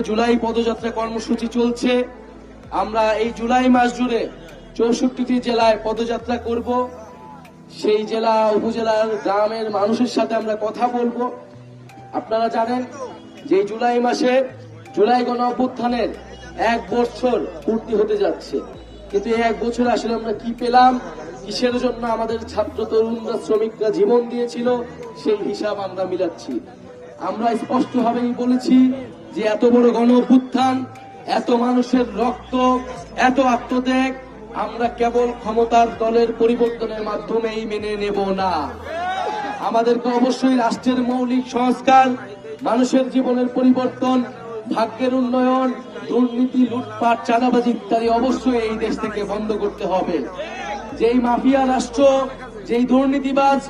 জুলাই পদযাত্রা কর্মসূচি চলছে। আমরা এই জুলাই মাস জুড়ে 64টি জেলায় পদযাত্রা করব। সেই জেলা উপজেলার গ্রামের মানুষের সাথে আমরা কথা বলবো। আপনারা জানেন যে জুলাই মাসে জুলাই গণ অভ্যুত্থানের 1 বছর পূর্তি হতে যাচ্ছে, কিন্তু এই 1 বছর আসলে আমরা কি পেলাম, কিসের জন্য আমাদের ছাত্র তরুণরা শ্রমিকরা জীবন দিয়েছিল, সেই হিসাব আমরা মিলাচ্ছি। আমরা স্পষ্টভাবেই বলেছি যে এত বড় গণ অভ্যুত্থান, এত মানুষের রক্ত, এত আত্মত্যাগ আমরা কেবল ক্ষমতার দলের পরিবর্তনের মাধ্যমেই মেনে নেব না। আমাদেরকে অবশ্যই রাষ্ট্রের মৌলিক সংস্কার, মানুষের জীবনের পরিবর্তন, ভাগ্যের উন্নয়ন, দুর্নীতি, লুটপাট, চাঁদাবাজি ইত্যাদি অবশ্যই এই দেশ থেকে বন্ধ করতে হবে। যেই মাফিয়া রাষ্ট্র, যেই দুর্নীতিবাজ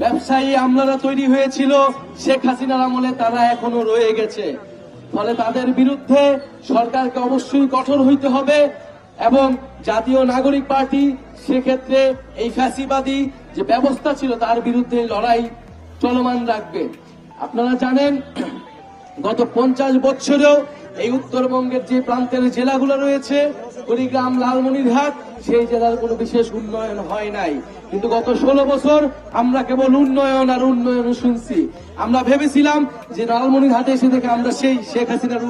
ব্যবসায়ী আমলারা তৈরি হয়েছিল শেখ হাসিনার আমলে, তারা এখনো রয়ে গেছে। ফলে তাদের বিরুদ্ধে সরকারকে অবশ্যই কঠোর হইতে হবে এবং জাতীয় নাগরিক পার্টি সেক্ষেত্রে এই ফ্যাসিবাদী যে ব্যবস্থা ছিল তার বিরুদ্ধে লড়াই চলমান রাখবে। আপনারা জানেন গত 50 বছরেও এই উত্তরবঙ্গের যে প্রান্তের জেলাগুলো রয়েছে, কুড়িগ্রাম, লালমনিরহাট, সেই জেলার কোনো বিশেষ উন্নয়ন হয় নাই। কিন্তু গত 16 বছর আমরা কেবল উন্নয়ন আর উন্নয়ন শুনছি। আমরা ভেবেছিলাম যে লালমনিরহাটে এসে থেকে আমরা সেই শেখ হাসিনার